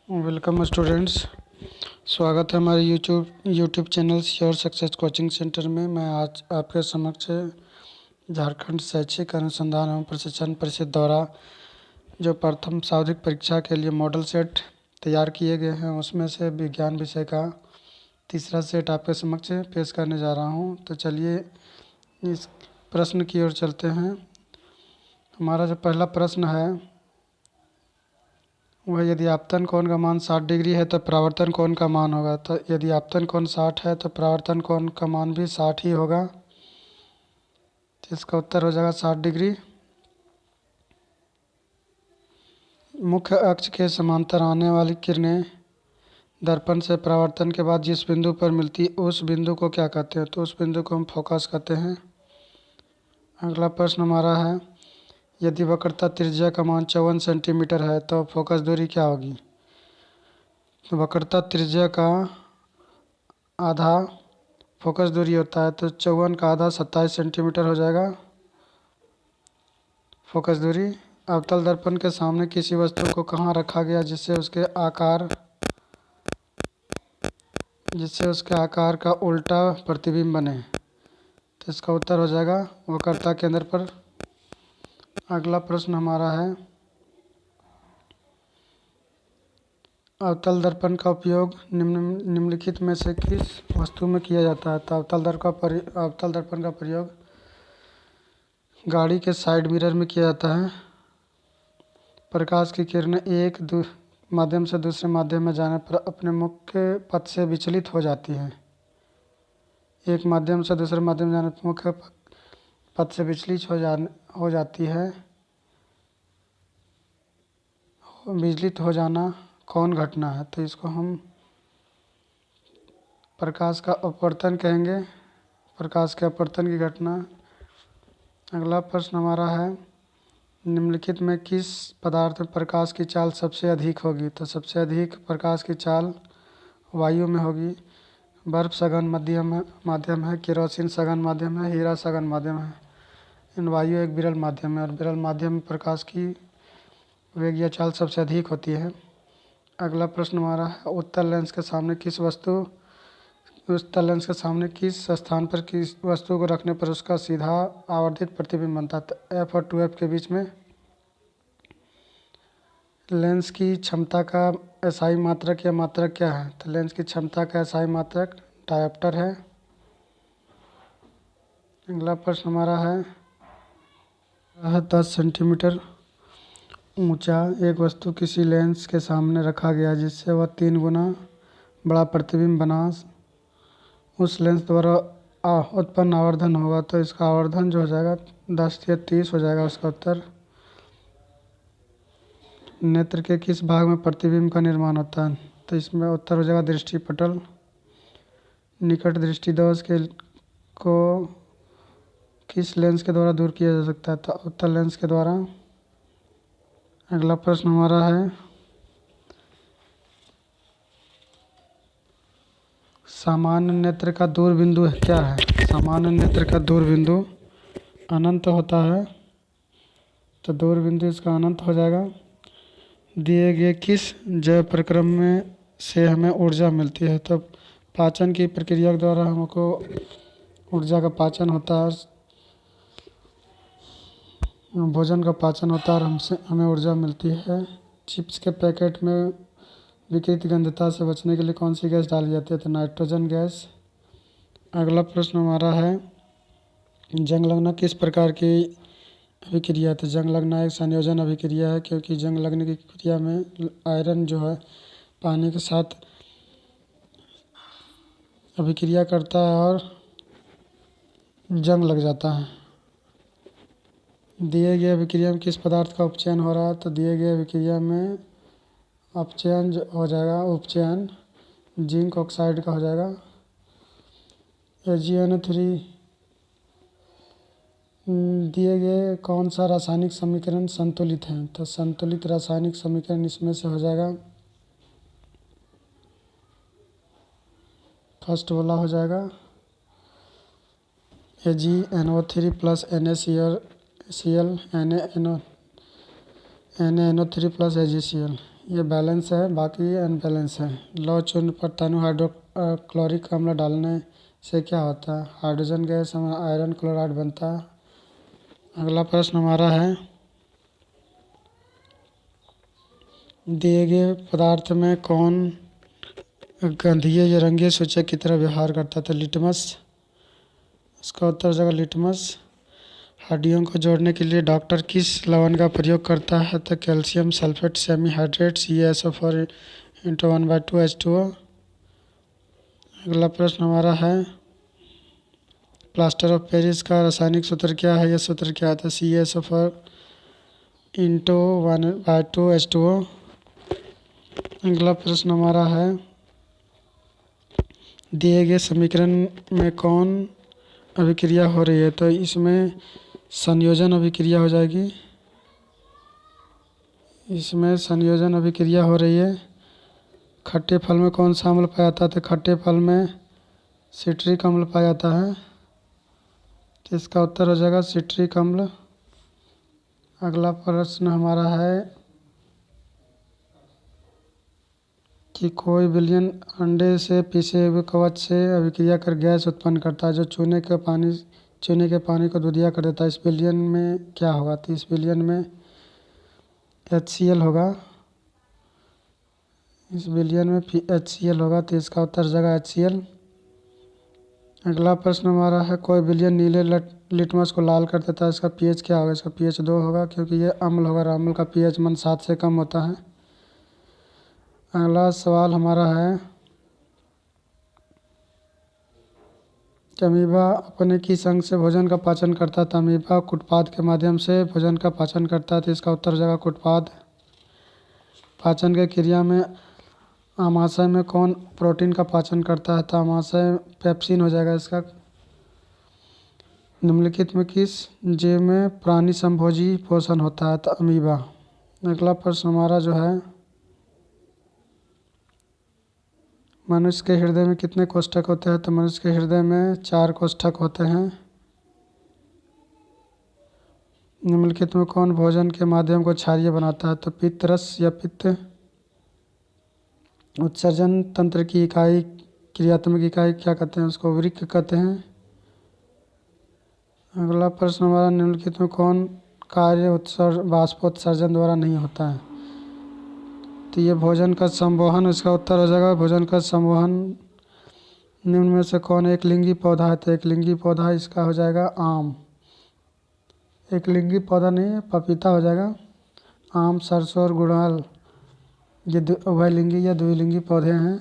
Welcome students. स्वागत है हमारे YouTube channel sure success coaching centre में। मैं आज आपके समक्ष झारखंड शैक्षिक अनुसंधान एवं प्रशिक्षण परिषद द्वारा जो प्रथम सावधिक परीक्षा के लिए मॉडल सेट तैयार किए गए हैं उसमें से विज्ञान विषय का तीसरा सेट आपके समक्ष पेश करने जा रहा हूं। तो चलिए इस प्रश्न की ओर चलते हैं। हमारा जो पहला प्रश्न है वह यदि आपतन कोण का मान 60 डिग्री है तो परावर्तन कोण का मान होगा। तो यदि आपतन कोण 60 है तो परावर्तन कोण का मान भी 60 ही होगा। तो इसका उत्तर हो जाएगा 60 डिग्री। मुख्य अक्ष के समांतर आने वाली किरणें दर्पण से परावर्तन के बाद जिस बिंदु पर मिलती उस बिंदु को क्या कहते हैं? तो उस बिंदु को हम फोकस कहते हैं। अगला प्रश्न हमारा है यदि वक्रता त्रिज्या का मान 54 सेंटीमीटर है तो फोकस दूरी क्या होगी? तो वक्रता त्रिज्या का आधा फोकस दूरी होता है, तो 54 का आधा 27 सेंटीमीटर हो जाएगा फोकस दूरी। अवतल दर्पण के सामने किसी वस्तु को कहाँ रखा गया जिससे उसके आकार का उल्टा प्रतिबिंब बने? तो इसका उत्तर हो जाएगा वक्रता केंद्र पर। अगला प्रश्न हमारा है अवतल दर्पण का उपयोग निम्नलिखित में से किस वस्तु में किया जाता है? तो अवतल दर्पण का प्रयोग गाड़ी के साइड मिरर में किया जाता है। प्रकाश की किरणें एक माध्यम से दूसरे माध्यम में जाने पर अपने मुख्य पथ से विचलित हो जाती हैं। एक माध्यम से दूसरे माध्यम में जाने पर मुख्य पथ से विचलित हो जाती है। विचलित हो जाना कौन घटना है? तो इसको हम प्रकाश का अपवर्तन कहेंगे, प्रकाश के अपवर्तन की घटना। अगला प्रश्न हमारा है निम्नलिखित में किस पदार्थ में प्रकाश की चाल सबसे अधिक होगी? तो सबसे अधिक प्रकाश की चाल वायु में होगी। बर्फ सघन माध्यम है, केरोसिन सघन माध्यम है, हीरा सघन माध्यम है। इन वायु एक विरल माध्यम है और विरल माध्यम में प्रकाश की वेग या चाल सबसे अधिक होती है। अगला प्रश्न हमारा है उत्तल लेंस के सामने किस स्थान पर किस वस्तु को रखने पर उसका सीधा आवर्धित प्रतिबिंब बनता है? तो F और 2F के बीच में। लेंस की क्षमता का एसआई मात्रक या मात्रक क्या है? तो लेंस की क्षमता का एसआई मात्रक डायोप्टर है। अगला प्रश्न हमारा है 10 सेंटीमीटर ऊंचा एक वस्तु किसी लेंस के सामने रखा गया जिससे वह 3 गुना बड़ा प्रतिबिंब बना उस लेंस द्वारा उत्पन्न आवर्धन होगा। तो इसका आवर्धन जो हो जाएगा 10 या 30 हो जाएगा उसका उत्तर। नेत्र के किस भाग में प्रतिबिंब का निर्माण होता है? तो इसमें उत्तर हो जाएगा दृष्टिपटल। निकट दृष्टि दोष को किस लेंस के द्वारा दूर किया जा सकता है? तो उत्तल लेंस के द्वारा। अगला प्रश्न हमारा है सामान्य नेत्र का दूर बिंदु क्या है? सामान्य नेत्र का दूर बिंदु अनंत होता है, तो दूर बिंदु इसका अनंत हो जाएगा। दिए गए किस जैव प्रक्रम में से हमें ऊर्जा मिलती है? तो पाचन की प्रक्रिया के द्वारा हमको ऊर्जा का पाचन होता है, भोजन का पाचन होता है और हमें ऊर्जा मिलती है। चिप्स के पैकेट में विकृत गंधता से बचने के लिए कौन सी गैस डाली जाती है? तो नाइट्रोजन गैस। अगला प्रश्न हमारा है जंग लगना किस प्रकार की अभिक्रिया है? तो जंग लगना एक संयोजन अभिक्रिया है, क्योंकि जंग लगने की क्रिया में आयरन जो है पानी के साथ अभिक्रिया करता है और जंग लग जाता है। दिए गए अभिक्रिया में किस पदार्थ का उपचयन हो रहा है? तो दिए गए अभिक्रिया में अपचयन हो जाएगा, उपचयन जिंक ऑक्साइड का हो जाएगा। AgNO3 दिए गए कौन सा रासायनिक समीकरण संतुलित है? तो संतुलित रासायनिक समीकरण इसमें से हो जाएगा फर्स्ट वाला हो जाएगा AgNO3 plus NaCl NaNO3 plus AgCl। ये बैलेंस है, बाकी अनबैलेंस है। लौह चूर्ण पर तनु हाइड्रोक्लोरिक अम्ल डालने से क्या होता है? हाइड्रोजन गैस आयरन क्लोराइड बनता है। अगला प्रश्न हमारा है, दिए गए पदार्थ में कौन गंधीय या रंगीय सूचक की तरह व्यवहार करता है? तो लिटमस। इसका उत्तर हो जाएगा लिटमस। हड्डियों को जोड़ने के लिए डॉक्टर किस लवण का प्रयोग करता है? तो calcium sulphate, semi hydrate, CaSO4 into 1/2 H2O। अगला प्रश्न हमारा है, प्लास्टर ऑफ पेरिस का रासायनिक सूत्र क्या है? यह सूत्र क्या आता है? CaSO4 into 1/2 H2O। अगला प्रश्न हमारा है, दिए गए समीकरण में कौन अभिक्रिया हो रही है? तो इसमें संयोजन अभिक्रिया हो जाएगी। इसमें संयोजन अभिक्रिया हो रही है। खट्टे फल में कौन सा अम्ल पाया जाता है? तो खट्टे फल में सिट्रिक अम्ल पाया जाता है। तो इसका उत्तर हो जाएगा सिट्रिक अम्ल। अगला प्रश्न हमारा है कि कोई विलयन अंडे से पीसे हुए कवच से अभिक्रिया कर गैस उत्पन्न करता है जो चूने के पानी को दूधिया कर देता है। इस विलयन में क्या होगा? तो इस विलयन में HCl होगा। इस विलयन में HCl होगा, तो इसका उत्तर जाएगा HCl। अगला प्रश्न हमारा है, कोई विलयन नीले लिटमस को लाल कर देता है, इसका pH क्या होगा? इसका pH 2 होगा, क्योंकि ये अम्ल होगा और अम्ल का pH 7 से कम होता है। अगला सवाल हमारा है कि अमीबा अपने किस अंग से भोजन का पाचन करता है? तो अमीबा कुटपाद के माध्यम से भोजन का पाचन करता है, तो इसका उत्तर हो जाएगा कुटपाद। पाचन की क्रिया में आमाशय में कौन प्रोटीन का पाचन करता है? तो आमाशय पेप्सिन हो जाएगा इसका। निम्नलिखित में किस जीव में प्राणी संभोजी पोषण होता है? तो अमीबा। अगला प्रश्न हमारा जो है, मनुष्य के हृदय में कितने कोष्ठक होते हैं? तो मनुष्य के हृदय में 4 कोष्ठक होते हैं। निम्नलिखित में कौन भोजन के माध्यम को क्षारीय बनाता है? तो पित्त रस या पित्त। उत्सर्जन तंत्र की इकाई, क्रियात्मक इकाई क्या कहते हैं? उसको वृक्क कहते हैं। अगला प्रश्न हमारा, निम्नलिखित में कौन कार्य बाष्पोत्सर्जन द्वारा नहीं होता है? तो ये भोजन का संवहन, इसका उत्तर हो जाएगा भोजन का संवहन। निम्न में से कौन एक लिंगी पौधा है? तो एक लिंगी पौधा इसका हो जाएगा आम। एक लिंगी पौधा नहीं है, पपीता हो जाएगा। आम, सरसों और गुड़हल ये उभयलिंगी या द्विलिंगी पौधे हैं।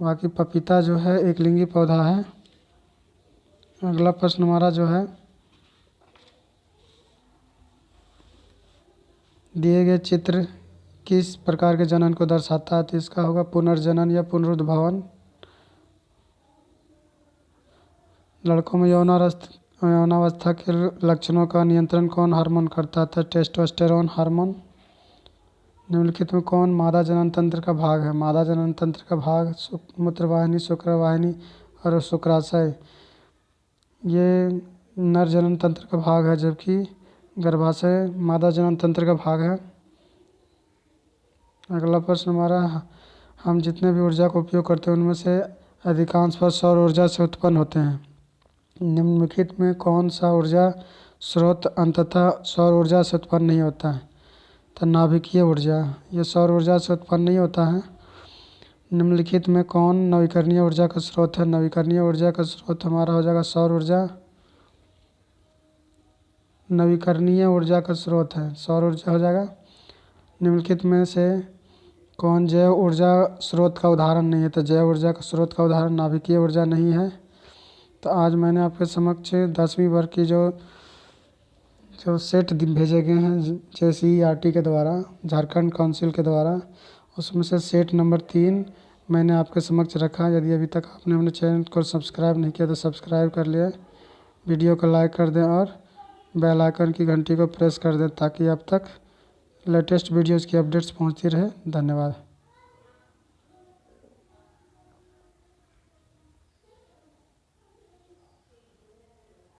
बाकी पपीता जो है एक लिंगी पौधा है। अगला प्रश्न हमारा जो है, दिए गए चित्र किस प्रकार के जनन को दर्शाता है? तो इसका होगा पुनर्जनन या पुनरुद्भवन। लड़कों में यौनावस्था के लक्षणों का नियंत्रण कौन हार्मोन करता है? तो टेस्टोस्टेरोन हार्मोन। निम्नलिखित में कौन मादा जनन तंत्र का भाग है? मादा जनन तंत्र का भाग मूत्रवाहिनी, शुक्रवाहिनी और शुक्राशय ये नर जनन तंत्र का भाग है, जबकि गर्भाशय मादा जनन तंत्र का भाग है। अगला प्रश्न हमारा, हम जितने भी ऊर्जा का उपयोग करते हैं उनमें से अधिकांश पर सौर ऊर्जा से उत्पन्न होते हैं। निम्नलिखित में कौन सा ऊर्जा स्रोत अंततः सौर ऊर्जा से उत्पन्न नहीं होता है? तो नाभिकीय ऊर्जा, ये सौर ऊर्जा से उत्पन्न नहीं होता है। निम्नलिखित में कौन नवीकरणीय ऊर्जा का स्रोत है? नवीकरणीय ऊर्जा का स्रोत हमारा हो जाएगा सौर ऊर्जा। नवीकरणीय ऊर्जा का स्रोत है सौर ऊर्जा हो जाएगा। निम्नलिखित में से कौन जैव ऊर्जा स्रोत का उदाहरण नहीं है? तो जैव ऊर्जा का स्रोत का उदाहरण नाभिकीय ऊर्जा नहीं है। तो आज मैंने आपके समक्ष 10वीं वर्ग की जो सेट भेजे गए हैं JCERT के द्वारा, झारखंड काउंसिल के द्वारा, उसमें से सेट नंबर 3 मैंने आपके समक्ष रखा। यदि अभी तक आपने अपने चैनल को सब्सक्राइब नहीं किया तो सब्सक्राइब कर लिया, वीडियो को लाइक कर दें और बेल आइकन की घंटी को प्रेस कर दें ताकि अब तक लेटेस्ट वीडियोज़ की अपडेट्स पहुंचती रहे। धन्यवाद।